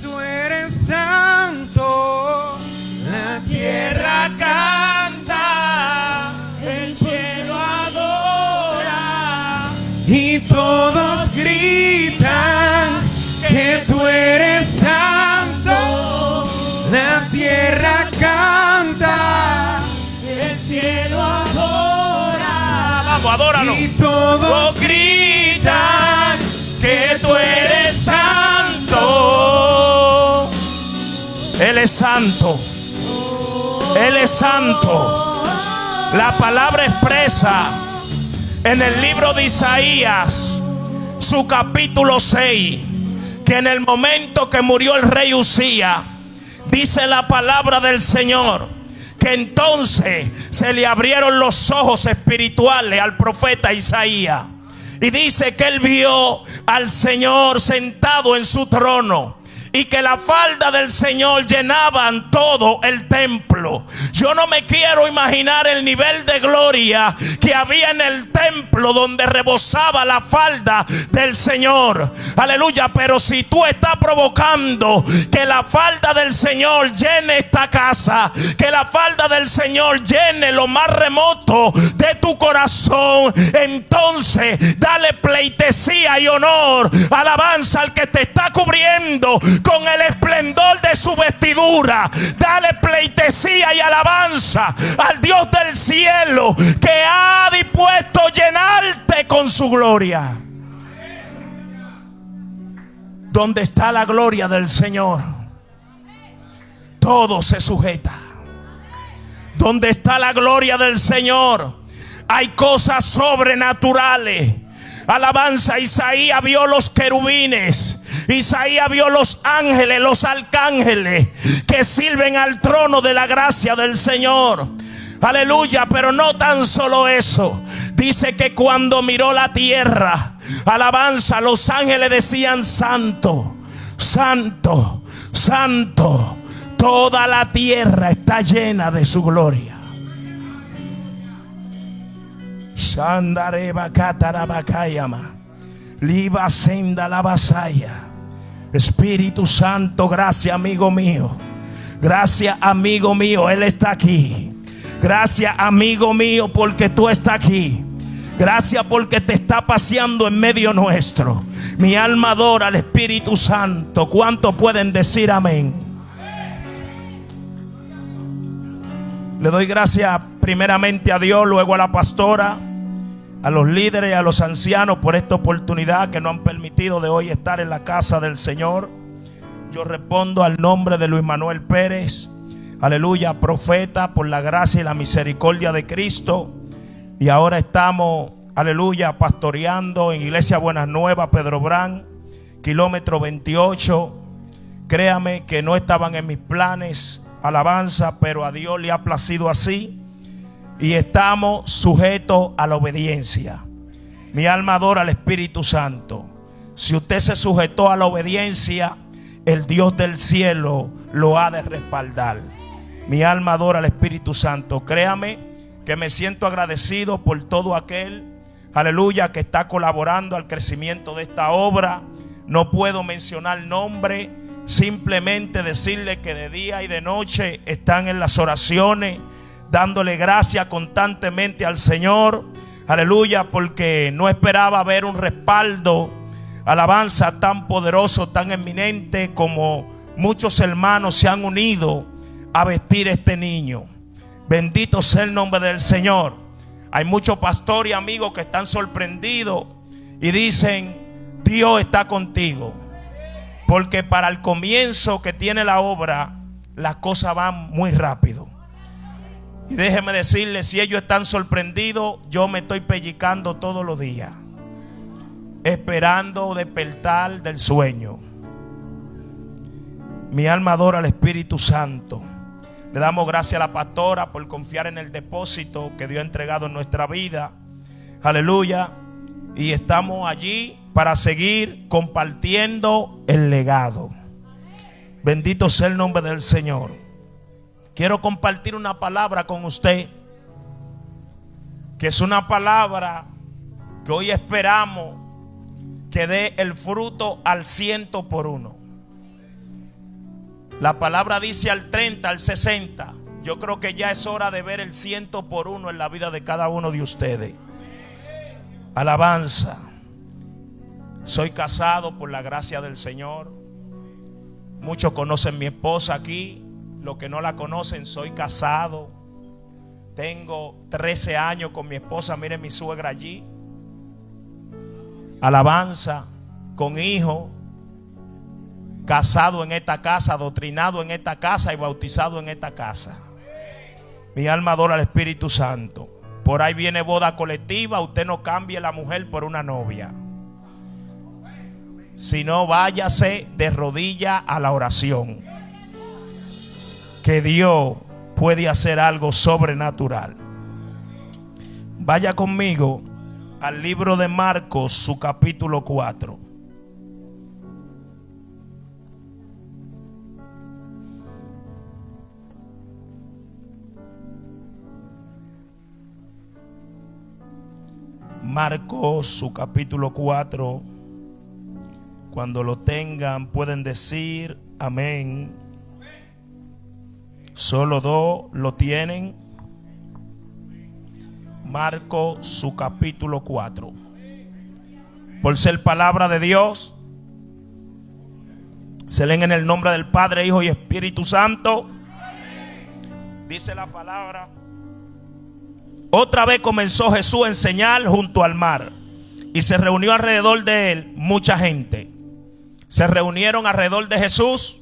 tú eres santo. La tierra canta, el cielo adora y todos gritan que tú eres santo. La tierra canta, el cielo adora. Vamos, adóralo. Y todos gritan que tú eres santo. Él es santo. Él es santo. La palabra expresa en el libro de Isaías, su capítulo 6, que en el momento que murió el rey Usía, dice la palabra del Señor, que entonces se le abrieron los ojos espirituales al profeta Isaías. Y dice que él vio al Señor sentado en su trono y que la falda del Señor llenaban todo el templo. Yo no me quiero imaginar el nivel de gloria que había en el templo donde rebosaba la falda del Señor. Aleluya. Pero si tú estás provocando que la falda del Señor llene esta casa, que la falda del Señor llene lo más remoto de tu corazón, entonces dale pleitesía y honor, alabanza al que te está cubriendo con el esplendor de su vestidura. Dale pleitesía y alabanza al Dios del cielo, que ha dispuesto llenarte con su gloria. Donde está la gloria del Señor, todo se sujeta. Donde está la gloria del Señor, hay cosas sobrenaturales. Alabanza. Isaías vio los querubines, Isaías vio los ángeles, los arcángeles que sirven al trono de la gracia del Señor. Aleluya. Pero no tan solo eso, dice que cuando miró la tierra, alabanza, los ángeles decían: santo, santo, santo. Toda la tierra está llena de su gloria. Shandareba katarabakayama, liba senda la basaya. Espíritu Santo, gracias, amigo mío. Gracias, amigo mío, Él está aquí. Gracias, amigo mío, porque tú estás aquí. Gracias porque te está paseando en medio nuestro. Mi alma adora al Espíritu Santo. ¿Cuántos pueden decir amén? Le doy gracias primeramente a Dios, luego a la pastora, a los líderes y a los ancianos por esta oportunidad que nos han permitido de hoy estar en la casa del Señor. Yo respondo al nombre de Luis Manuel Pérez, aleluya, profeta, por la gracia y la misericordia de Cristo. Y ahora estamos, aleluya, pastoreando en Iglesia Buenas Nuevas, Pedro Brán, kilómetro 28. Créame que no estaban en mis planes, alabanza, pero a Dios le ha placido así. Y estamos sujetos a la obediencia. Mi alma adora al Espíritu Santo. Si usted se sujetó a la obediencia, el Dios del cielo lo ha de respaldar. Mi alma adora al Espíritu Santo. Créame que me siento agradecido por todo aquel, aleluya, que está colaborando al crecimiento de esta obra. No puedo mencionar nombre, simplemente decirle que de día y de noche están en las oraciones, dándole gracias constantemente al Señor, aleluya, porque no esperaba ver un respaldo, alabanza, tan poderoso, tan eminente, como muchos hermanos se han unido a vestir este niño. Bendito sea el nombre del Señor. Hay muchos pastores y amigos que están sorprendidos y dicen: Dios está contigo, porque para el comienzo que tiene la obra, las cosas van muy rápido. Y déjeme decirle, si ellos están sorprendidos, yo me estoy pellizcando todos los días, esperando despertar del sueño. Mi alma adora al Espíritu Santo. Le damos gracias a la pastora por confiar en el depósito que Dios ha entregado en nuestra vida. Aleluya. Y estamos allí para seguir compartiendo el legado. Bendito sea el nombre del Señor. Quiero compartir una palabra con usted, que es una palabra que hoy esperamos que dé el fruto al 100 por 1. La palabra dice al 30, al 60. Yo creo que ya es hora de ver el 100 por 1 en la vida de cada uno de ustedes. Alabanza. Soy casado por la gracia del Señor. Muchos conocen a mi esposa aquí. Los que no la conocen, soy casado. Tengo 13 años con mi esposa. Miren mi suegra allí. Alabanza. Con hijo. Casado en esta casa, adoctrinado en esta casa y bautizado en esta casa. Mi alma adora al Espíritu Santo. Por ahí viene boda colectiva. Usted no cambie la mujer por una novia. Si no, váyase de rodillas a la oración. Que Dios puede hacer algo sobrenatural. Vaya conmigo al libro de Marcos, su capítulo 4. Marcos, su capítulo 4. Cuando lo tengan pueden decir amén. Solo dos lo tienen. Marcos, su capítulo 4. Por ser palabra de Dios, se leen en el nombre del Padre, Hijo y Espíritu Santo. Dice la palabra: otra vez comenzó Jesús a enseñar junto al mar, y se reunió alrededor de él mucha gente. Se reunieron alrededor de Jesús,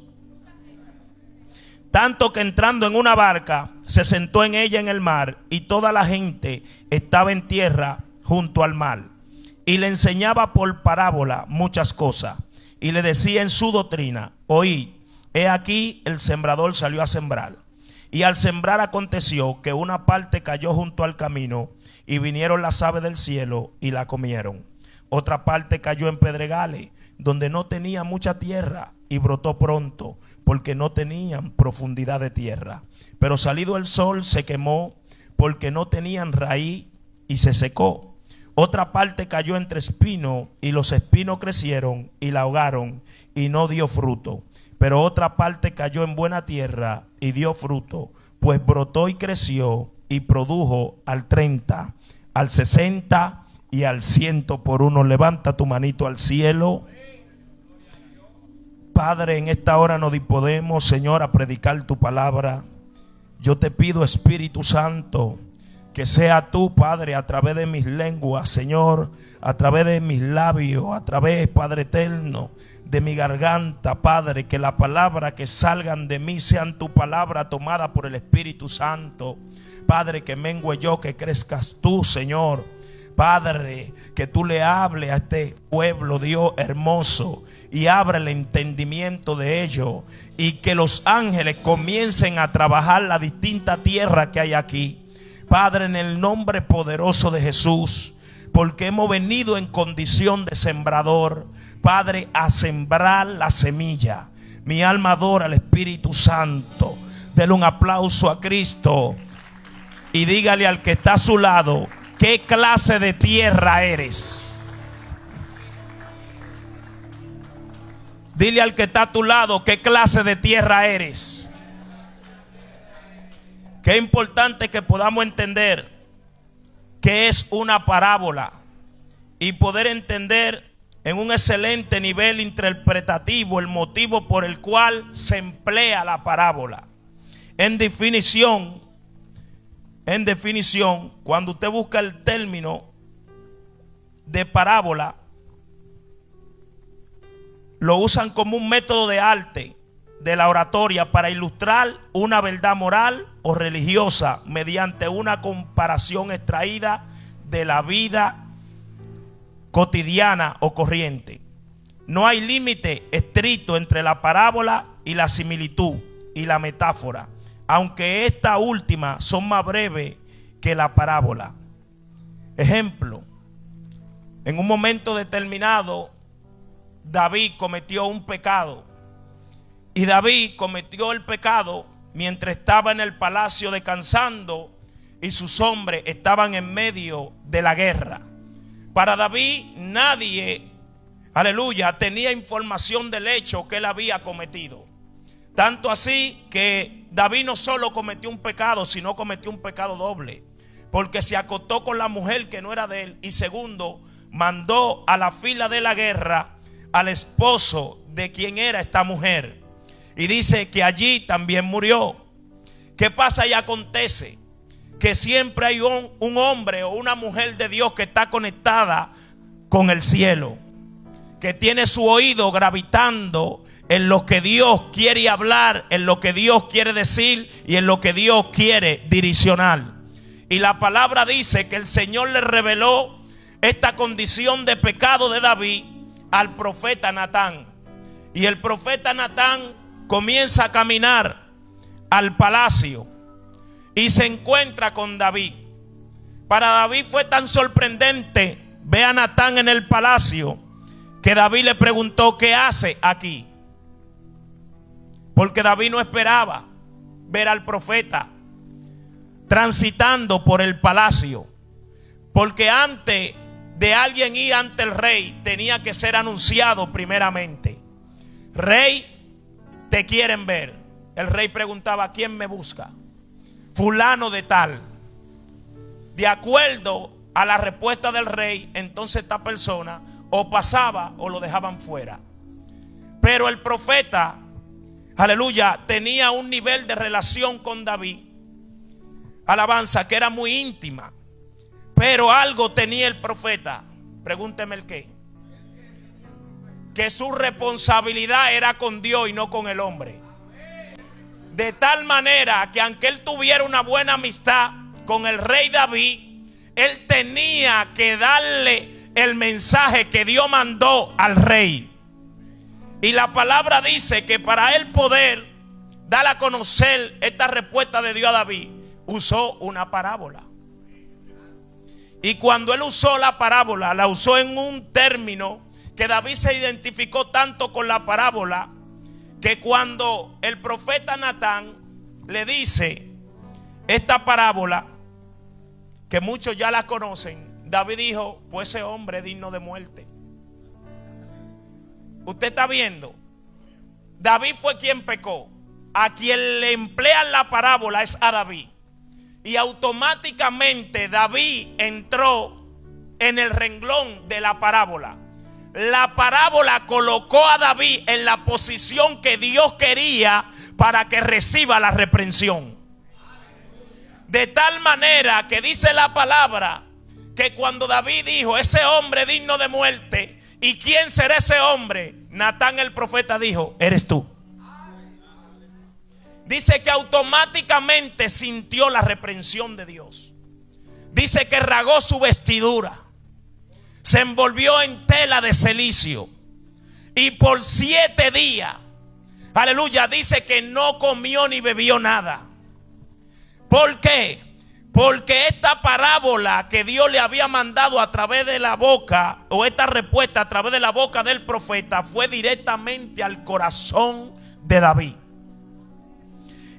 tanto que entrando en una barca, se sentó en ella en el mar, y toda la gente estaba en tierra junto al mar. Y le enseñaba por parábola muchas cosas, y le decía en su doctrina: oíd, he aquí el sembrador salió a sembrar. Y al sembrar aconteció que una parte cayó junto al camino, y vinieron las aves del cielo y la comieron. Otra parte cayó en pedregales, donde no tenía mucha tierra, y brotó pronto, porque no tenían profundidad de tierra. Pero salido el sol se quemó, porque no tenían raíz, y se secó. Otra parte cayó entre espinos, y los espinos crecieron y la ahogaron, y no dio fruto. Pero otra parte cayó en buena tierra y dio fruto, pues brotó y creció y produjo al 30, al 60 y al 100 por 1. Levanta tu manito al cielo. Padre, en esta hora nos disponemos, Señor, a predicar tu palabra. Yo te pido, Espíritu Santo, que sea tú, Padre, a través de mis lenguas, Señor, a través de mis labios, a través, Padre eterno, de mi garganta, Padre, que la palabra que salgan de mí sean tu palabra tomada por el Espíritu Santo. Padre, que mengue yo, que crezcas tú, Señor. Padre, que tú le hables a este pueblo, Dios hermoso, y abra el entendimiento de ellos, y que los ángeles comiencen a trabajar la distinta tierra que hay aquí. Padre, en el nombre poderoso de Jesús, porque hemos venido en condición de sembrador, Padre, a sembrar la semilla. Mi alma adora al Espíritu Santo. Dele un aplauso a Cristo y dígale al que está a su lado: ¿qué clase de tierra eres? Dile al que está a tu lado: ¿qué clase de tierra eres? Qué importante que podamos entender qué es una parábola y poder entender en un excelente nivel interpretativo el motivo por el cual se emplea la parábola. En definición, cuando usted busca el término de parábola, lo usan como un método de arte de la oratoria para ilustrar una verdad moral o religiosa mediante una comparación extraída de la vida cotidiana o corriente. No hay límite estricto entre la parábola y la similitud y la metáfora, aunque esta última son más breves que la parábola. Ejemplo: en un momento determinado, David cometió un pecado. Y David cometió el pecado mientras estaba en el palacio descansando, y sus hombres estaban en medio de la guerra. Para David nadie, aleluya, tenía información del hecho que él había cometido. Tanto así que David no solo cometió un pecado, sino cometió un pecado doble, porque se acostó con la mujer que no era de él. Y segundo, mandó a la fila de la guerra al esposo de quien era esta mujer. Y dice que allí también murió. ¿Qué pasa y acontece? Que siempre hay un hombre o una mujer de Dios que está conectada con el cielo, que tiene su oído gravitando en lo que Dios quiere hablar, en lo que Dios quiere decir y en lo que Dios quiere direccionar. Y la palabra dice que el Señor le reveló esta condición de pecado de David al profeta Natán. Y el profeta Natán comienza a caminar al palacio y se encuentra con David. Para David fue tan sorprendente ver a Natán en el palacio que David le preguntó: ¿qué hace aquí? Porque David no esperaba ver al profeta transitando por el palacio, porque antes de alguien ir ante el rey tenía que ser anunciado primeramente. Rey, te quieren ver. El rey preguntaba: ¿quién me busca? Fulano de tal. De acuerdo a la respuesta del rey, entonces esta persona o pasaba o lo dejaban fuera. Pero el profeta, aleluya, tenía un nivel de relación con David, alabanza, que era muy íntima. Pero algo tenía el profeta, pregúnteme el qué, que su responsabilidad era con Dios y no con el hombre. De tal manera que aunque él tuviera una buena amistad con el rey David, él tenía que darle el mensaje que Dios mandó al rey. Y la palabra dice que para él poder dar a conocer esta respuesta de Dios a David, usó una parábola. Y cuando él usó la parábola, la usó en un término que David se identificó tanto con la parábola, que cuando el profeta Natán le dice esta parábola, que muchos ya la conocen, David dijo: pues ese hombre es digno de muerte. Usted está viendo, David fue quien pecó. A quien le emplean la parábola es a David. Y automáticamente David entró en el renglón de la parábola. La parábola colocó a David en la posición que Dios quería para que reciba la reprensión. De tal manera que dice la palabra que cuando David dijo: ese hombre digno de muerte, ¿y quién será ese hombre? Natán el profeta dijo: eres tú. Dice que automáticamente sintió la reprensión de Dios. Dice que rasgó su vestidura, se envolvió en tela de cilicio y por 7 días, aleluya, dice que no comió ni bebió nada. ¿Por qué? Porque esta parábola que Dios le había mandado a través de la boca, o esta respuesta a través de la boca del profeta, fue directamente al corazón de David.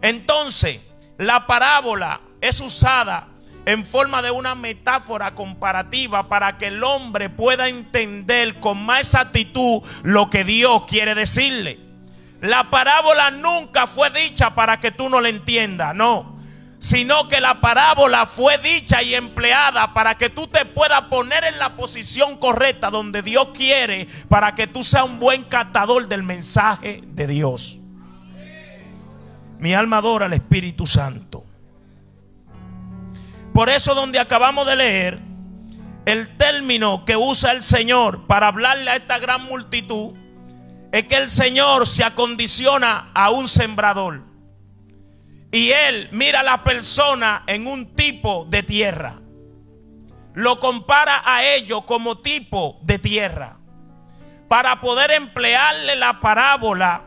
Entonces, la parábola es usada en forma de una metáfora comparativa para que el hombre pueda entender con más exactitud lo que Dios quiere decirle. La parábola nunca fue dicha para que tú no la entiendas, no, sino que la parábola fue dicha y empleada para que tú te puedas poner en la posición correcta donde Dios quiere, para que tú seas un buen captador del mensaje de Dios. Mi alma adora al Espíritu Santo. Por eso, donde acabamos de leer, el término que usa el Señor para hablarle a esta gran multitud es que el Señor se acondiciona a un sembrador. Y Él mira a la persona en un tipo de tierra. Lo compara a ellos como tipo de tierra, para poder emplearle la parábola,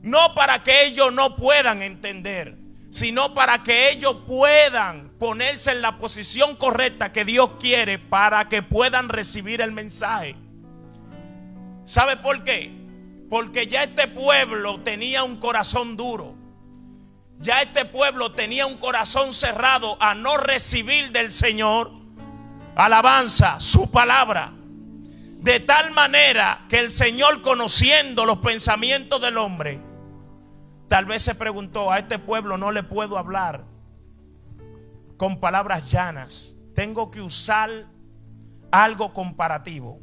no para que ellos no puedan entender, sino para que ellos puedan ponerse en la posición correcta que Dios quiere para que puedan recibir el mensaje. ¿Sabe por qué? Porque ya este pueblo tenía un corazón duro. Ya este pueblo tenía un corazón cerrado a no recibir del Señor, alabanza, su palabra. De tal manera que el Señor, conociendo los pensamientos del hombre, Tal vez se preguntó: a este pueblo no le puedo hablar con palabras llanas, tengo que usar algo comparativo.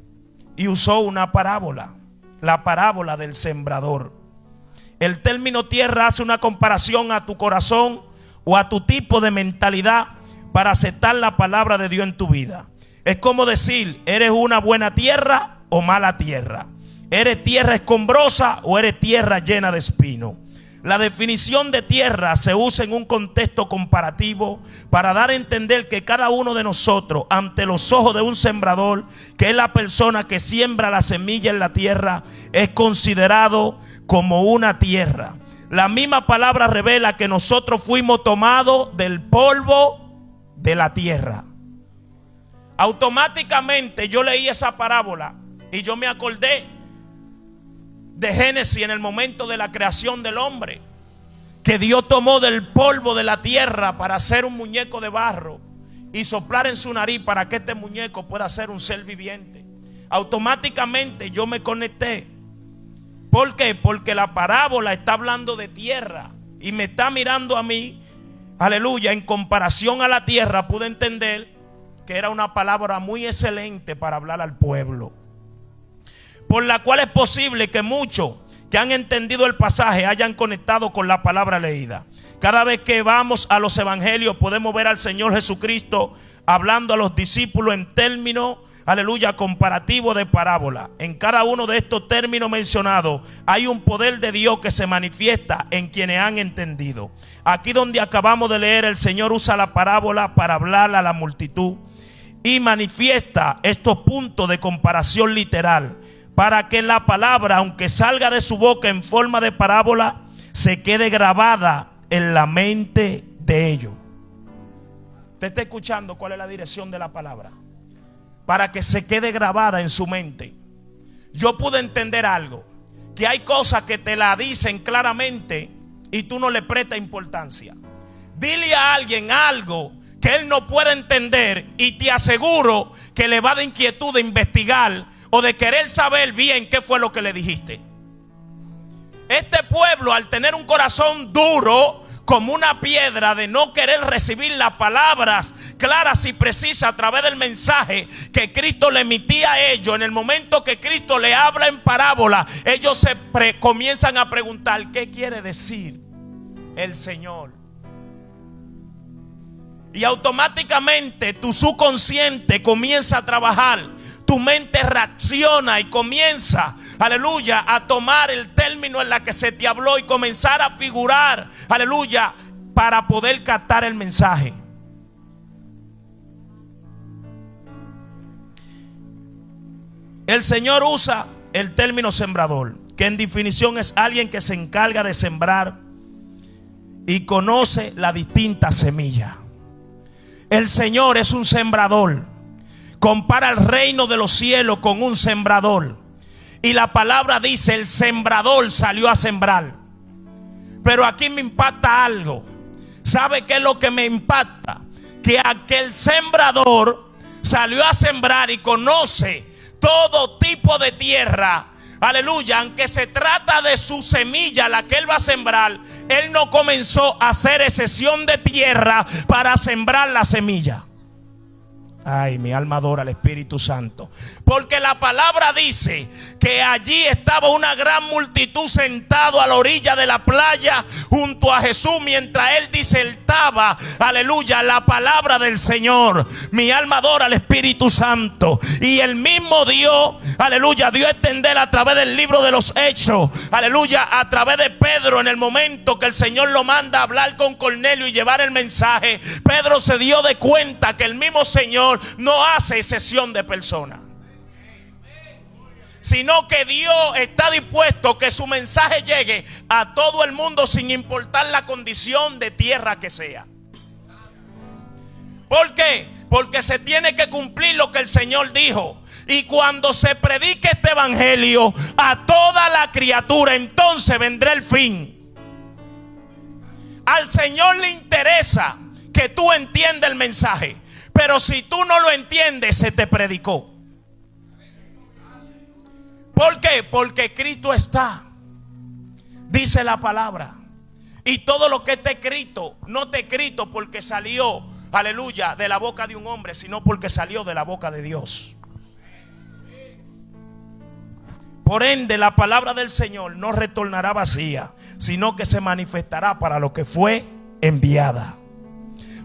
Y usó una parábola, la parábola del sembrador. El término tierra hace una comparación a tu corazón o a tu tipo de mentalidad para aceptar la palabra de Dios en tu vida. Es como decir: ¿eres una buena tierra o mala tierra? ¿Eres tierra escombrosa o eres tierra llena de espinos? La definición de tierra se usa en un contexto comparativo para dar a entender que cada uno de nosotros, ante los ojos de un sembrador, que es la persona que siembra la semilla en la tierra, es considerado como una tierra. La misma palabra revela que nosotros fuimos tomados del polvo de la tierra. Automáticamente yo leí esa parábola y yo me acordé de Génesis, en el momento de la creación del hombre, que Dios tomó del polvo de la tierra para hacer un muñeco de barro y soplar en su nariz para que este muñeco pueda ser un ser viviente. Automáticamente yo me conecté. ¿Por qué? Porque la parábola está hablando de tierra y me está mirando a mí, aleluya. En comparación a la tierra, pude entender que era una palabra muy excelente para hablar al pueblo, por la cual es posible que muchos que han entendido el pasaje hayan conectado con la palabra leída. Cada vez que vamos a los evangelios podemos ver al Señor Jesucristo hablando a los discípulos en términos, aleluya, comparativo de parábola. En cada uno de estos términos mencionados hay un poder de Dios que se manifiesta en quienes han entendido. Aquí donde acabamos de leer, el Señor usa la parábola para hablar a la multitud y manifiesta estos puntos de comparación literal, para que la palabra, aunque salga de su boca en forma de parábola, se quede grabada en la mente de ellos. ¿Usted está escuchando cuál es la dirección de la palabra? Para que se quede grabada en su mente. Yo pude entender algo, que hay cosas que te la dicen claramente y tú no le prestas importancia. Dile a alguien algo que él no puede entender y te aseguro que le va de inquietud de investigar o de querer saber bien qué fue lo que le dijiste. Este pueblo, al tener un corazón duro como una piedra, de no querer recibir las palabras claras y precisas a través del mensaje que Cristo le emitía a ellos, en el momento que Cristo le habla en parábola, ellos comienzan a preguntar: ¿qué quiere decir el Señor? Y automáticamente tu subconsciente comienza a trabajar. Tu mente reacciona y comienza, aleluya, a tomar el término en la que se te habló y comenzar a figurar, aleluya, para poder captar el mensaje. El Señor usa el término sembrador, que en definición es alguien que se encarga de sembrar y conoce la distinta semilla. El Señor es un sembrador. Compara el reino de los cielos con un sembrador. Y la palabra dice: el sembrador salió a sembrar. Pero aquí me impacta algo. ¿Sabe qué es lo que me impacta? Que aquel sembrador salió a sembrar y conoce todo tipo de tierra. Aleluya, aunque se trata de su semilla la que él va a sembrar, él no comenzó a hacer excepción de tierra para sembrar la semilla. Ay, mi alma adora al Espíritu Santo. Porque la palabra dice que allí estaba una gran multitud sentado a la orilla de la playa junto a Jesús mientras él disertaba, aleluya, la palabra del Señor. Mi alma adora al Espíritu Santo. Y el mismo Dios, aleluya, dio a entender a través del libro de los Hechos, aleluya, a través de Pedro, en el momento que el Señor lo manda a hablar con Cornelio y llevar el mensaje. Pedro se dio de cuenta que el mismo Señor no hace excepción de personas, sino que Dios está dispuesto que su mensaje llegue a todo el mundo sin importar la condición de tierra que sea. ¿Por qué? Porque se tiene que cumplir lo que el Señor dijo. Y cuando se predique este evangelio a toda la criatura, entonces vendrá el fin. Al Señor le interesa que tú entiendas el mensaje. Pero si tú no lo entiendes, se te predicó. ¿Por qué? Porque Cristo está. Dice la palabra Y todo lo que está escrito, no está escrito porque salió, aleluya, de la boca de un hombre, sino porque salió de la boca de Dios. Por ende, la palabra del Señor no retornará vacía, sino que se manifestará para lo que fue enviada.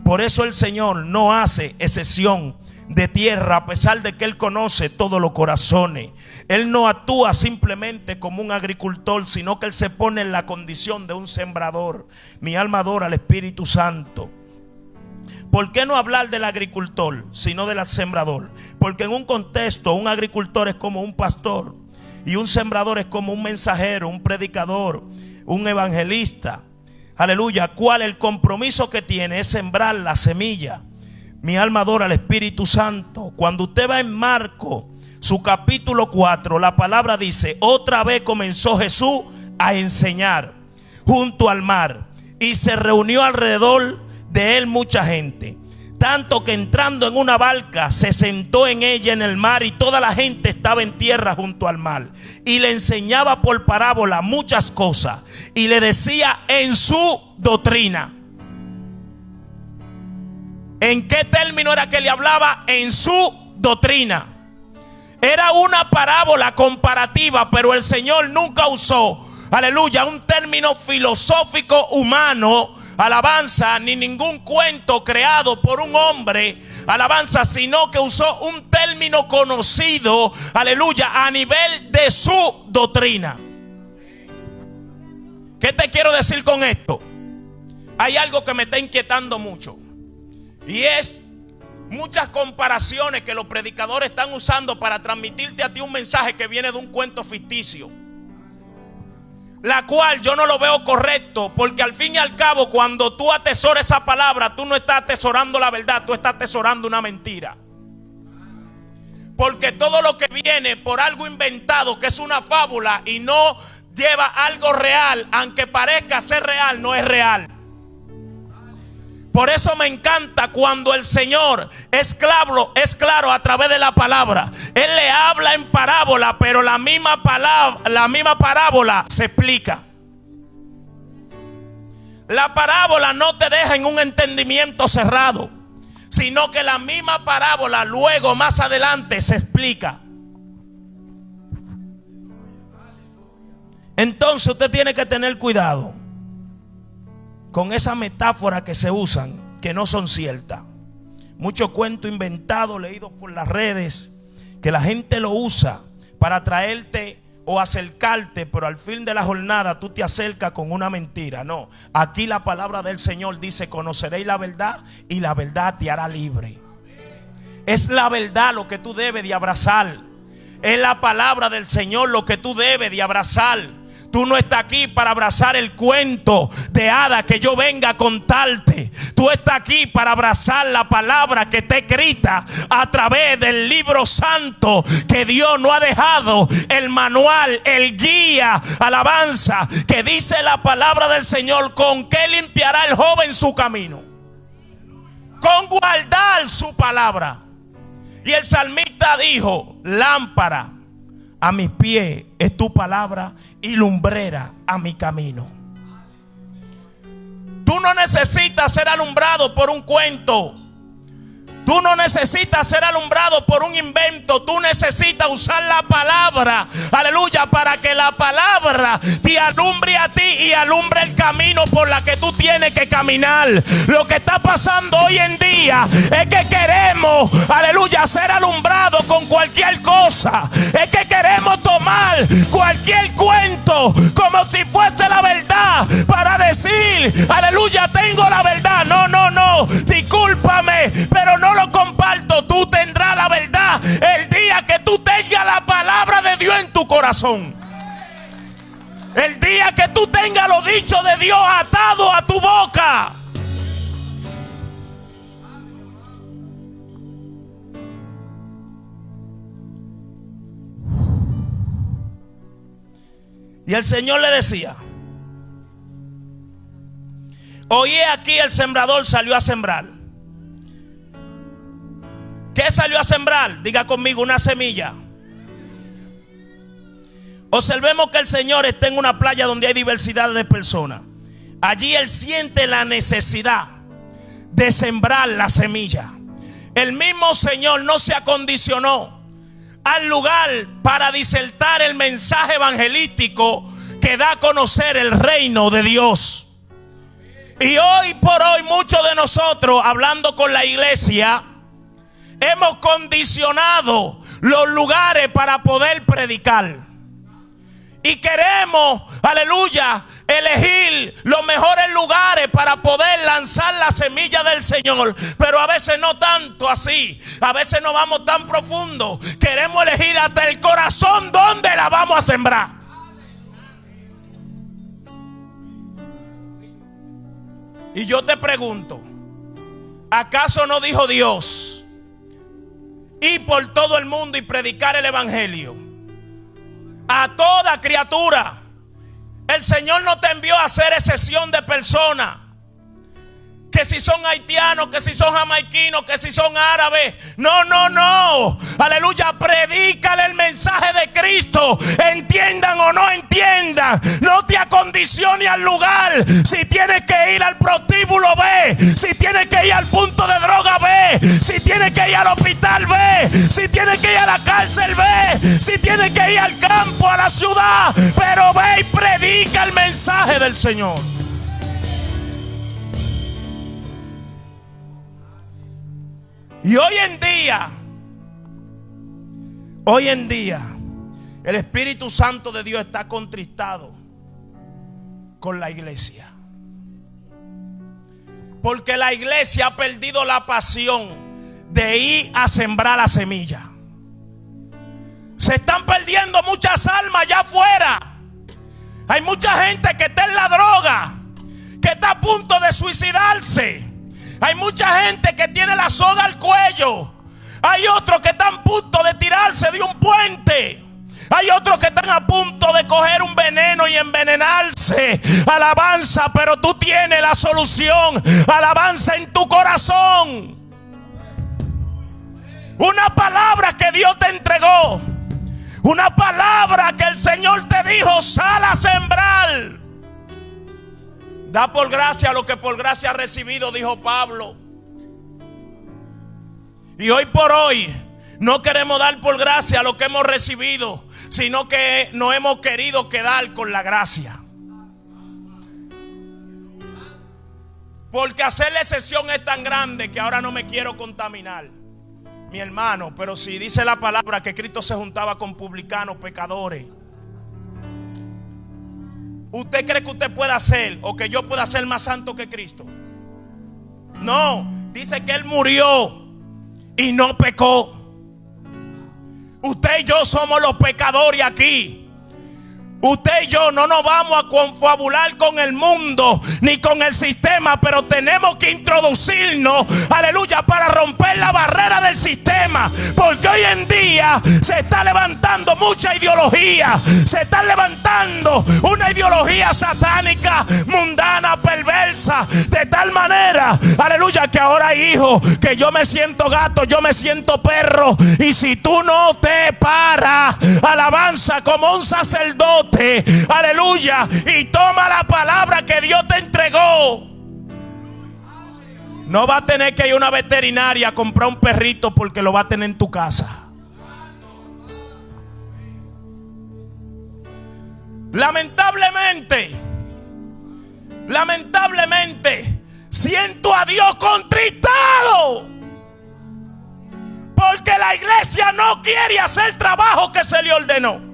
Por eso el Señor no hace excepción de tierra, a pesar de que Él conoce todos los corazones. Él no actúa simplemente como un agricultor, sino que Él se pone en la condición de un sembrador. Mi alma adora al Espíritu Santo. ¿Por qué no hablar del agricultor, sino del sembrador? Porque en un contexto, un agricultor es como un pastor, y un sembrador es como un mensajero, un predicador, un evangelista. Aleluya, cuál el compromiso que tiene es sembrar la semilla. Mi alma adora al Espíritu Santo. Cuando usted va en Marcos, su capítulo 4, la palabra dice: otra vez comenzó Jesús a enseñar junto al mar, y se reunió alrededor de él mucha gente, tanto que entrando en una barca se sentó en ella en el mar, y toda la gente estaba en tierra junto al mar, y le enseñaba por parábola muchas cosas, y le decía en su doctrina. ¿En qué término era que le hablaba? En su doctrina. Era una parábola comparativa, pero el Señor nunca usó, aleluya, un término filosófico humano, alabanza, ni ningún cuento creado por un hombre, alabanza, sino que usó un término conocido, aleluya, a nivel de su doctrina. ¿Qué te quiero decir con esto? Hay algo que me está inquietando mucho, y es muchas comparaciones que los predicadores están usando para transmitirte a ti un mensaje que viene de un cuento ficticio, la cual yo no lo veo correcto, porque al fin y al cabo, cuando tú atesoras esa palabra, tú no estás atesorando la verdad, tú estás atesorando una mentira. Porque todo lo que viene por algo inventado, que es una fábula y no lleva algo real, aunque parezca ser real, no es real. Por eso me encanta cuando el Señor es claro a través de la palabra. Él le habla en parábola, pero la misma parábola se explica. La parábola no te deja en un entendimiento cerrado, sino que la misma parábola luego más adelante se explica. Entonces usted tiene que tener cuidado con esas metáforas que se usan, que no son ciertas. Muchos cuentos inventados, leídos por las redes, que la gente lo usa para atraerte o acercarte, pero al fin de la jornada tú te acercas con una mentira. No, aquí la palabra del Señor dice: conoceréis la verdad y la verdad te hará libre. Es la verdad lo que tú debes de abrazar. Es la palabra del Señor lo que tú debes de abrazar. Tú no estás aquí para abrazar el cuento de hadas que yo venga a contarte. Tú estás aquí para abrazar la palabra que está escrita a través del libro santo que Dios no ha dejado, el manual, el guía, alabanza, que dice la palabra del Señor: ¿con qué limpiará el joven su camino? Con guardar su palabra. Y el salmista dijo: lámpara a mis pies es tu palabra y lumbrera a mi camino. Tú no necesitas ser alumbrado por un cuento. Tú no necesitas ser alumbrado por un invento. Tú necesitas usar la palabra, aleluya, para que la palabra te alumbre a ti y alumbre el camino por la que tú tienes que caminar. Lo que está pasando hoy en día es que queremos, aleluya, ser alumbrados con cualquier cosa. Es que queremos tomar cualquier cuento como si fuese la verdad para decir: aleluya, tengo la verdad. No, no, no, discúlpame, pero no lo comparto. Tú tendrás la verdad el día que tú tengas la palabra de Dios en tu corazón. El día que tú tengas lo dicho de Dios atado a tu boca. Y el Señor le decía: oye, aquí el sembrador salió a sembrar. ¿Qué salió a sembrar? Diga conmigo: una semilla. Observemos que el Señor está en una playa donde hay diversidad de personas. allí él siente la necesidad de sembrar la semilla. El mismo Señor no se acondicionó al lugar para disertar el mensaje evangelístico que da a conocer el reino de Dios. Y hoy por hoy muchos de nosotros, hablando con la iglesia, hemos condicionado los lugares para poder predicar. Y queremos, aleluya, elegir los mejores lugares para poder lanzar la semilla del Señor. Pero a veces no tanto así. A veces no vamos tan profundo. Queremos elegir hasta el corazón donde la vamos a sembrar. Y yo te pregunto, ¿acaso no dijo Dios ir por todo el mundo y predicar el evangelio a toda criatura? El Señor no te envió a hacer excepción de personas, que si son haitianos, que si son jamaiquinos, que si son árabes. No, no, no. Aleluya, predícale el mensaje de Cristo, entiendan o no entiendan. No te acondicione al lugar. Si tienes que ir al prostíbulo, ve. Si tienes que ir al punto de droga, ve. Si tienes que ir al hospital, ve. Si tienes que ir a la cárcel, ve. Si tienes que ir al campo, a la ciudad, pero ve y predica el mensaje del Señor. Y hoy en día, el Espíritu Santo de Dios está contristado con la iglesia. Porque la iglesia ha perdido la pasión de ir a sembrar la semilla. Se están perdiendo muchas almas allá afuera. Hay mucha gente que está en la droga, que está a punto de suicidarse. Hay mucha gente que tiene la soga al cuello. Hay otros que están a punto de tirarse de un puente. Hay otros que están a punto de coger un veneno y envenenarse. Alabanza, pero tú tienes la solución. Alabanza en tu corazón. Una palabra que Dios te entregó. Una palabra que el Señor te dijo: sal a sembrar. Da por gracia lo que por gracia ha recibido, dijo Pablo. Y hoy por hoy no queremos dar por gracia lo que hemos recibido, sino que no hemos querido quedar con la gracia. Porque hacer la excepción es tan grande que ahora no me quiero contaminar, mi hermano. Pero si dice la palabra que Cristo se juntaba con publicanos, pecadores, ¿usted cree que usted pueda ser, o que yo pueda ser más santo que Cristo? No, dice que Él murió y no pecó. Usted y yo somos los pecadores aquí. Usted y yo no nos vamos a confabular con el mundo ni con el sistema, pero tenemos que introducirnos, aleluya, para romper la barrera del sistema. Porque hoy en día se está levantando mucha ideología. Se está levantando una ideología satánica, mundana, perversa, de tal manera, aleluya, que ahora hay hijos que yo me siento gato, yo me siento perro. Y si tú no te paras, alabanza, como un sacerdote, aleluya, y toma la palabra que Dios te entregó, no va a tener que ir a una veterinaria a comprar un perrito, porque lo va a tener en tu casa. Lamentablemente siento a Dios contristado, porque la iglesia no quiere hacer el trabajo que se le ordenó.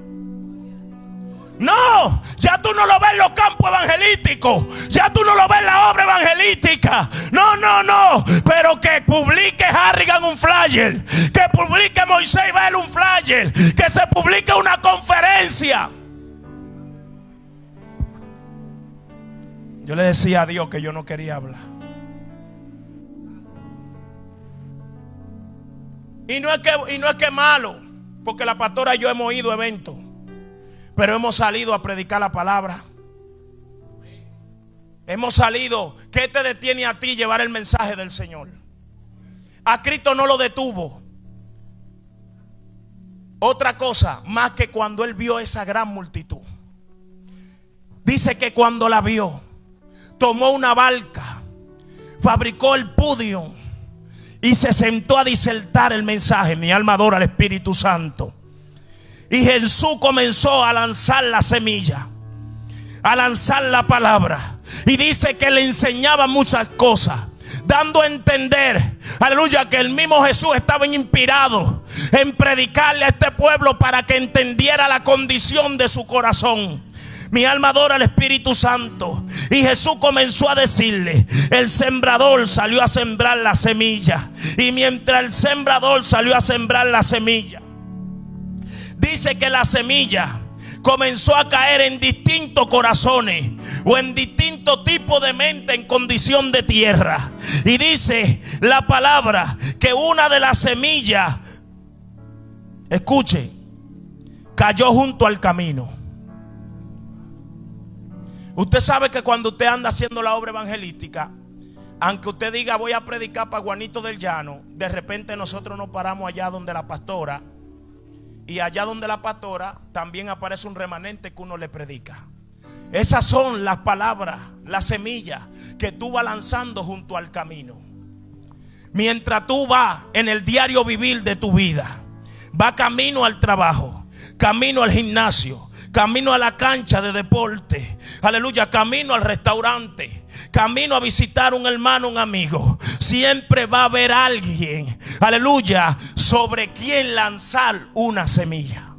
No, ya tú no lo ves en los campos evangelísticos, ya tú no lo ves en la obra evangelística. No, no, no. Pero que publique Harrigan un flyer, que publique Moisés Bell un flyer, que se publique una conferencia. Yo le decía a Dios que yo no quería hablar. Y no es que malo, porque la pastora y yo hemos ido a eventos, pero hemos salido a predicar la palabra. Hemos salido. ¿Qué te detiene a ti llevar el mensaje del Señor? A Cristo no lo detuvo otra cosa más que cuando Él vio esa gran multitud. Dice que cuando la vio, tomó una barca, fabricó el pudio y se sentó a disertar el mensaje. Mi alma adora al Espíritu Santo. Y Jesús comenzó a lanzar la semilla, a lanzar la palabra. Y dice que le enseñaba muchas cosas, dando a entender, aleluya, que el mismo Jesús estaba inspirado en predicarle a este pueblo para que entendiera la condición de su corazón. Mi alma adora al Espíritu Santo. Y Jesús comenzó a decirle: el sembrador salió a sembrar la semilla. Y mientras el sembrador salió a sembrar la semilla, dice que la semilla comenzó a caer en distintos corazones o en distintos tipos de mente en condición de tierra. Y dice la palabra que una de las semillas, escuche, cayó junto al camino. Usted sabe que cuando usted anda haciendo la obra evangelística, aunque usted diga voy a predicar para Juanito del Llano, de repente nosotros nos paramos allá donde la pastora, y allá donde la pastora también aparece un remanente que uno le predica. Esas son las palabras, las semillas que tú vas lanzando junto al camino. Mientras tú vas en el diario vivir de tu vida, vas camino al trabajo, camino al gimnasio, camino a la cancha de deporte, aleluya, camino al restaurante, camino a visitar un hermano, un amigo, siempre va a haber alguien, aleluya, sobre quien lanzar una semilla.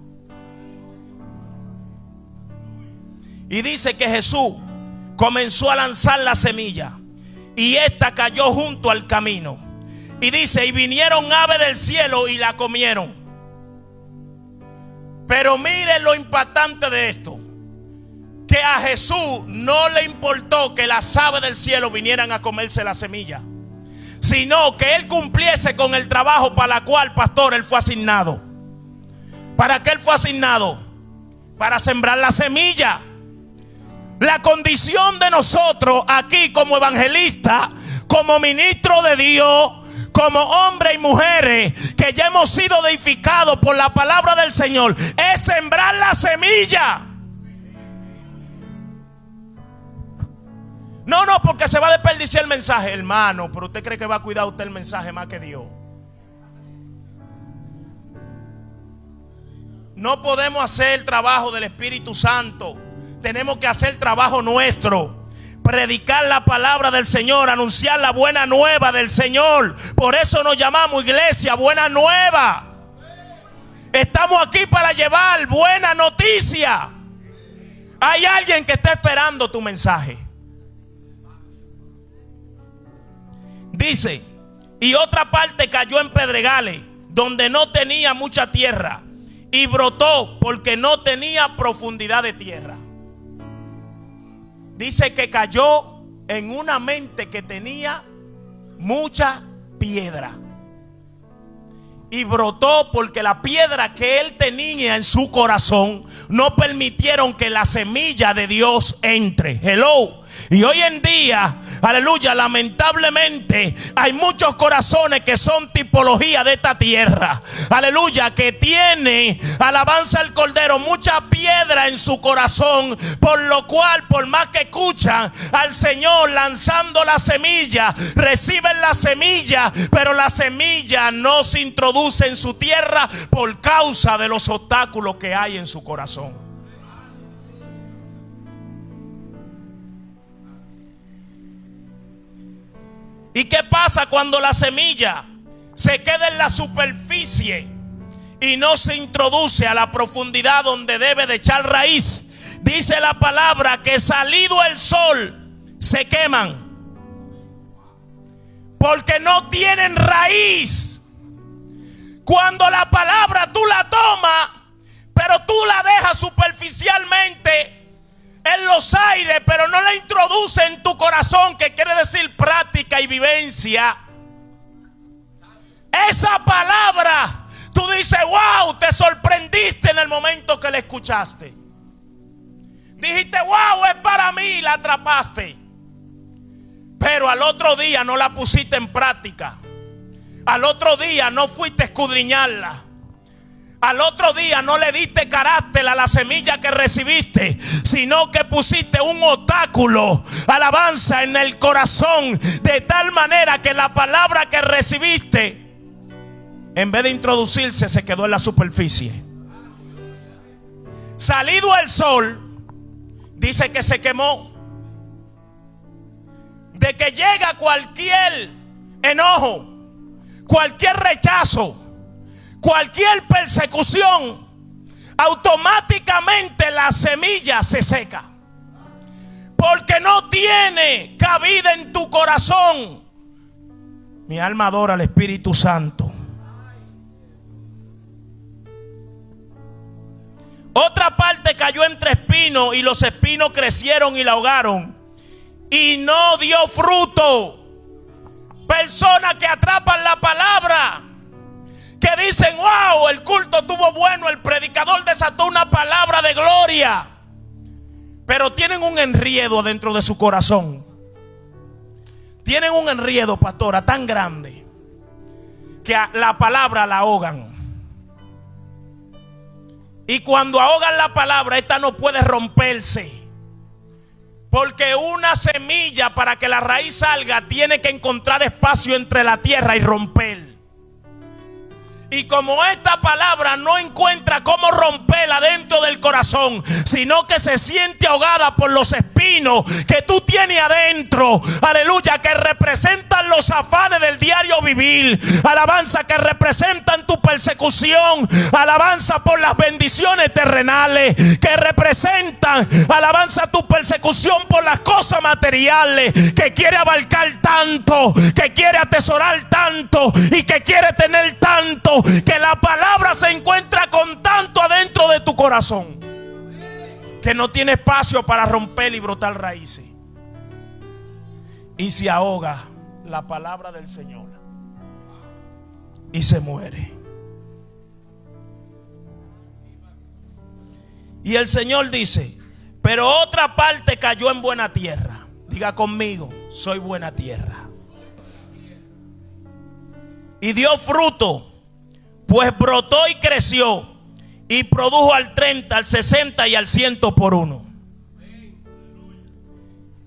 Y dice que Jesús comenzó a lanzar la semilla y esta cayó junto al camino. Y dice, y vinieron aves del cielo y la comieron. Pero miren lo impactante de esto, que a Jesús no le importó que las aves del cielo vinieran a comerse la semilla, sino que él cumpliese con el trabajo para el cual, pastor, él fue asignado. ¿Para qué él fue asignado? Para sembrar la semilla. La condición de nosotros aquí como evangelistas, como ministros de Dios, como hombres y mujeres que ya hemos sido edificados por la palabra del Señor, es sembrar la semilla. No, porque se va a desperdiciar el mensaje, hermano. Pero usted cree que va a cuidar usted el mensaje más que Dios. No podemos hacer el trabajo del Espíritu Santo. Tenemos que hacer el trabajo nuestro. Predicar la palabra del Señor, anunciar la buena nueva del Señor. Por eso nos llamamos iglesia buena nueva. Estamos aquí para llevar buena noticia. Hay alguien que está esperando tu mensaje. Dice, y otra parte cayó en pedregales, donde no tenía mucha tierra, y brotó porque no tenía profundidad de tierra. Dice que cayó en una mente que tenía mucha piedra. Y brotó porque la piedra que él tenía en su corazón no permitieron que la semilla de Dios entre. Hello. Y hoy en día, aleluya, lamentablemente hay muchos corazones que son tipología de esta tierra, aleluya, que tienen, alabanza al Cordero, mucha piedra en su corazón, por lo cual, por más que escuchan al Señor lanzando la semilla, reciben la semilla, pero la semilla no se introduce en su tierra por causa de los obstáculos que hay en su corazón. ¿Y qué pasa cuando la semilla se queda en la superficie y no se introduce a la profundidad donde debe de echar raíz? Dice la palabra que salido el sol se queman porque no tienen raíz. Cuando la palabra tú la tomas, pero tú la dejas superficialmente en los aires, pero no la introduce en tu corazón, que quiere decir práctica y vivencia. Esa palabra, tú dices, wow, te sorprendiste en el momento que la escuchaste. Dijiste, wow, es para mí, la atrapaste. Pero al otro día no la pusiste en práctica. Al otro día no fuiste a escudriñarla. al otro día no le diste carácter a la semilla que recibiste, sino que pusiste un obstáculo, alabanza, en el corazón, de tal manera que la palabra que recibiste, en vez de introducirse, se quedó en la superficie. Salido el sol, dice que se quemó. De que llega cualquier enojo, cualquier rechazo, cualquier persecución, automáticamente la semilla se seca, porque no tiene cabida en tu corazón. Mi alma adora al Espíritu Santo. Otra parte cayó entre espinos, y los espinos crecieron y la ahogaron, y no dio fruto. Personas que atrapan la palabra, que dicen: wow, el culto estuvo bueno, el predicador desató una palabra de gloria, pero tienen un enredo dentro de su corazón. Tienen un enredo, pastora, tan grande que la palabra la ahogan. Y cuando ahogan la palabra, esta no puede romperse, porque una semilla, para que la raíz salga, tiene que encontrar espacio entre la tierra y romper. Y como esta palabra no encuentra cómo romperla dentro del corazón, sino que se siente ahogada por los espinos que tú tienes adentro, aleluya, que representan los afanes del diario vivir, alabanza, que representan tu persecución, alabanza, por las bendiciones terrenales, que representan, alabanza, tu persecución por las cosas materiales, que quiere abarcar tanto, que quiere atesorar tanto y que quiere tener tanto, que la palabra se encuentra con tanto adentro de tu corazón que no tiene espacio para romper y brotar raíces, y se ahoga la palabra del Señor y se muere. Y el Señor dice: pero otra parte cayó en buena tierra. Diga conmigo: soy buena tierra. Y dio fruto, pues brotó y creció, y produjo al 30, al 60 y al 100 por uno.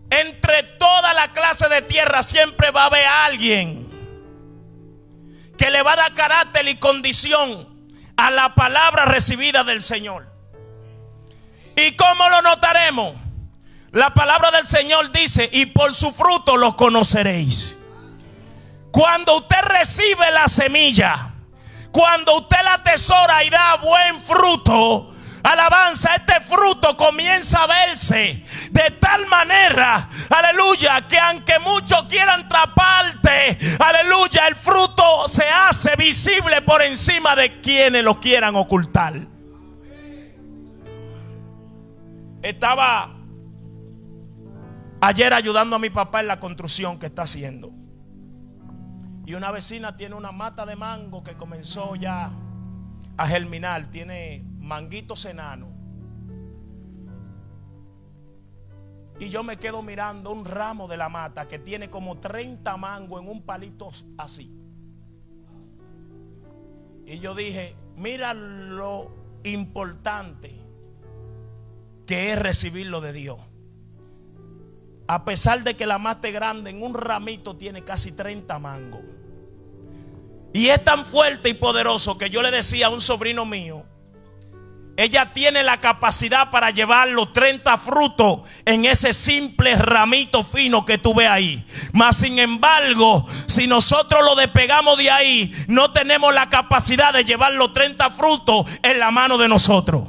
Entre toda la clase de tierra siempre va a haber alguien que le va a dar carácter y condición a la palabra recibida del Señor. ¿Y cómo lo notaremos? La palabra del Señor dice: y por su fruto los conoceréis. Cuando usted recibe la semilla, cuando usted la atesora y da buen fruto, alabanza, este fruto comienza a verse de tal manera, aleluya, que aunque muchos quieran taparte, aleluya, el fruto se hace visible por encima de quienes lo quieran ocultar. Estaba ayer ayudando a mi papá en la construcción que está haciendo, y una vecina tiene una mata de mango que comenzó ya a germinar. Tiene manguitos enanos. Y yo me quedo mirando un ramo de la mata que tiene como 30 mangos en un palito así. Y yo dije: mira lo importante que es recibirlo de Dios. A pesar de que la mata es grande, en un ramito tiene casi 30 mangos. Y es tan fuerte y poderoso que yo le decía a un sobrino mío: ella tiene la capacidad para llevar los 30 frutos en ese simple ramito fino que tú ves ahí. Mas sin embargo, si nosotros lo despegamos de ahí, no tenemos la capacidad de llevar los 30 frutos en la mano de nosotros.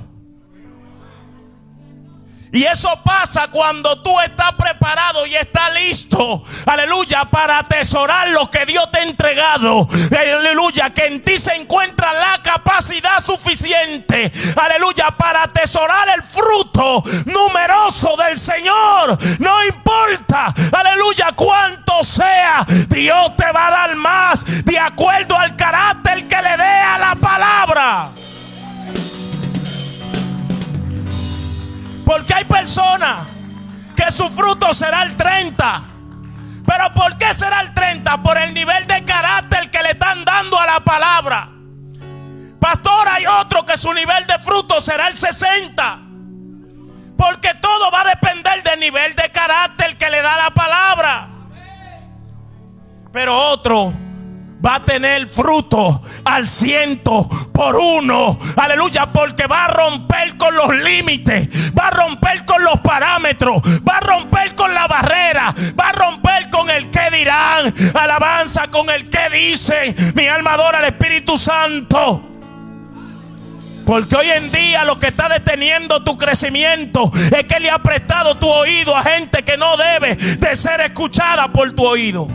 Y eso pasa cuando tú estás preparado y estás listo, aleluya, para atesorar lo que Dios te ha entregado. Aleluya, que en ti se encuentra la capacidad suficiente, aleluya, para atesorar el fruto numeroso del Señor. No importa, aleluya, cuánto sea, Dios te va a dar más de acuerdo al carácter que le dé a la palabra. Porque hay personas que su fruto será el 30. ¿Pero por qué será el 30? Por el nivel de carácter que le están dando a la palabra. Pastor, hay otro que su nivel de fruto será el 60. Porque todo va a depender del nivel de carácter que le da la palabra. Pero otro va a tener fruto al 100%. Aleluya, porque va a romper con los límites, va a romper con los parámetros, va a romper con la barrera, va a romper con el que dirán. Alabanza, con el que dicen. Mi alma adora al Espíritu Santo. Porque hoy en día lo que está deteniendo tu crecimiento es que le ha prestado tu oído a gente que no debe de ser escuchada por tu oído.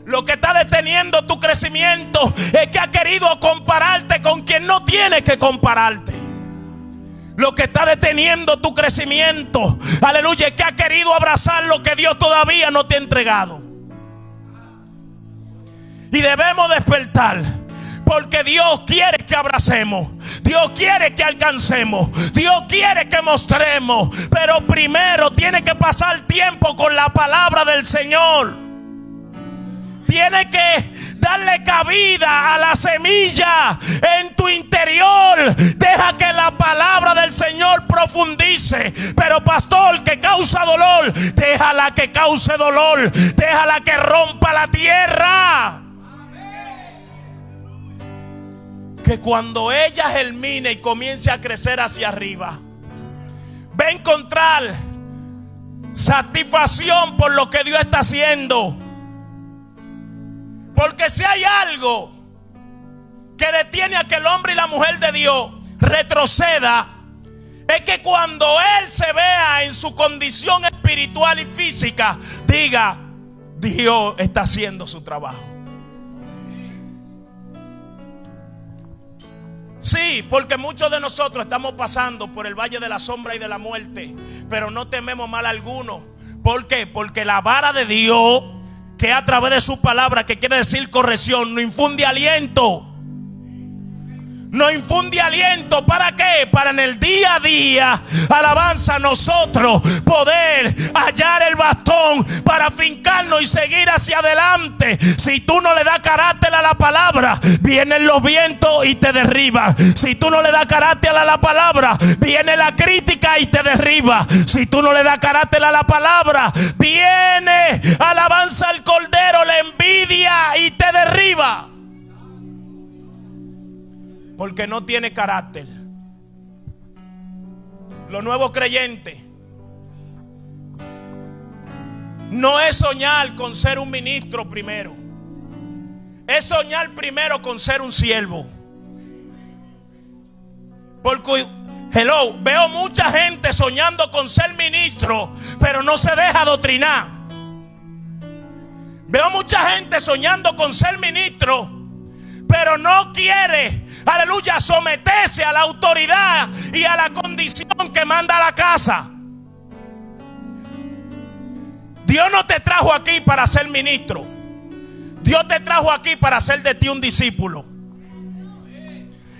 Lo que está deteniendo tu crecimiento es que ha querido compararte con quien no tiene que compararte. Lo que está deteniendo tu crecimiento, aleluya, es que ha querido abrazar lo que Dios todavía no te ha entregado. Y debemos despertar, porque Dios quiere que abracemos, Dios quiere que alcancemos, Dios quiere que mostremos. Pero primero tiene que pasar tiempo con la palabra del Señor. Tiene que darle cabida a la semilla en tu interior. Deja que la palabra del Señor profundice. Pero pastor, que causa dolor, déjala que cause dolor. Déjala que rompa la tierra. Que cuando ella germine y comience a crecer hacia arriba, va a encontrar satisfacción por lo que Dios está haciendo. Porque si hay algo que detiene a que el hombre y la mujer de Dios retroceda, es que cuando él se vea en su condición espiritual y física, diga: Dios está haciendo su trabajo. Sí, porque muchos de nosotros estamos pasando por el valle de la sombra y de la muerte, pero no tememos mal alguno. ¿Por qué? Porque la vara de Dios, que a través de su palabra, que quiere decir corrección, nos infunde aliento. Nos infunde aliento. ¿Para qué? Para en el día a día, alabanza, nosotros poder hallar el bastón para fincarnos y seguir hacia adelante. Si tú no le das carácter a la palabra, vienen los vientos y te derriban. Si tú no le das carácter a la palabra, viene la crítica y te derriba. Si tú no le das carácter a la palabra, viene, alabanza, el cordero, la envidia y te derriba. Porque no tiene carácter. Los nuevos creyentes no es soñar con ser un ministro primero, es soñar primero con ser un siervo. Porque veo mucha gente soñando con ser ministro, pero no se deja adoctrinar. Veo mucha gente soñando con ser ministro, pero no quiere, aleluya, someterse a la autoridad y a la condición que manda la casa. Dios no te trajo aquí para ser ministro. Dios te trajo aquí para hacer de ti un discípulo.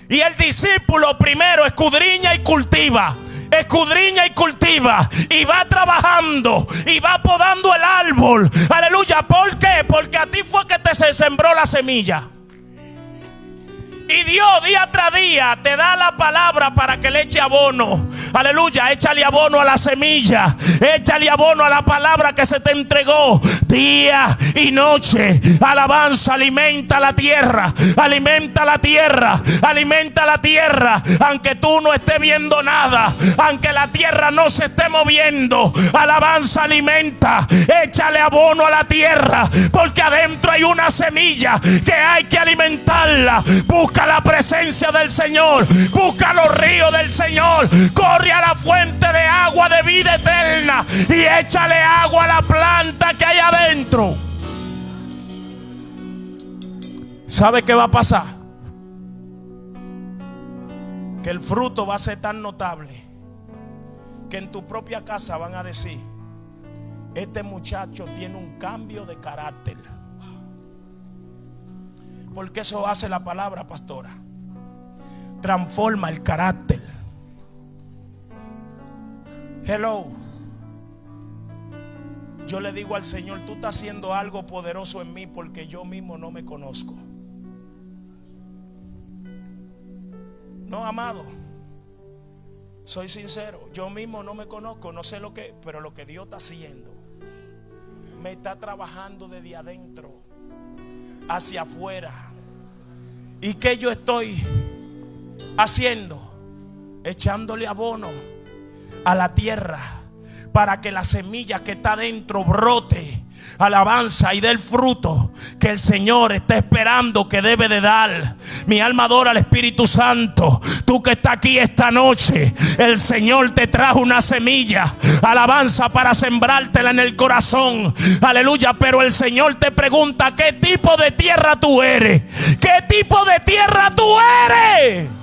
Y el discípulo primero escudriña y cultiva. Escudriña y cultiva, y va trabajando y va podando el árbol. Aleluya. ¿Por qué? Porque a ti fue que te se sembró la semilla. Y Dios día tras día te da la palabra para que le eche abono. Aleluya, échale abono a la semilla. Échale abono a la palabra que se te entregó día y noche. Alabanza, alimenta la tierra. Alimenta la tierra. Alimenta la tierra. Aunque tú no estés viendo nada, aunque la tierra no se esté moviendo, alabanza, alimenta. Échale abono a la tierra, porque adentro hay una semilla que hay que alimentarla. Busca la presencia del Señor, busca los ríos del Señor, corre a la fuente de agua de vida eterna y échale agua a la planta que hay adentro. ¿Sabe qué va a pasar? Que el fruto va a ser tan notable que en tu propia casa van a decir: este muchacho tiene un cambio de carácter. Porque eso hace la palabra, pastora. Transforma el carácter. Hello. Yo le digo al Señor: tú estás haciendo algo poderoso en mí, porque yo mismo no me conozco. No, amado, soy sincero, yo mismo no me conozco, no sé lo que, pero lo que Dios está haciendo me está trabajando desde adentro hacia afuera. ¿Y qué yo estoy haciendo? Echándole abono a la tierra para que la semilla que está dentro brote, alabanza, y dé el fruto que el Señor está esperando que debe de dar. Mi alma adora al Espíritu Santo. Tú que estás aquí esta noche, el Señor te trajo una semilla, alabanza, para sembrártela en el corazón, aleluya. Pero el Señor te pregunta: ¿qué tipo de tierra tú eres? ¿Qué tipo de tierra tú eres?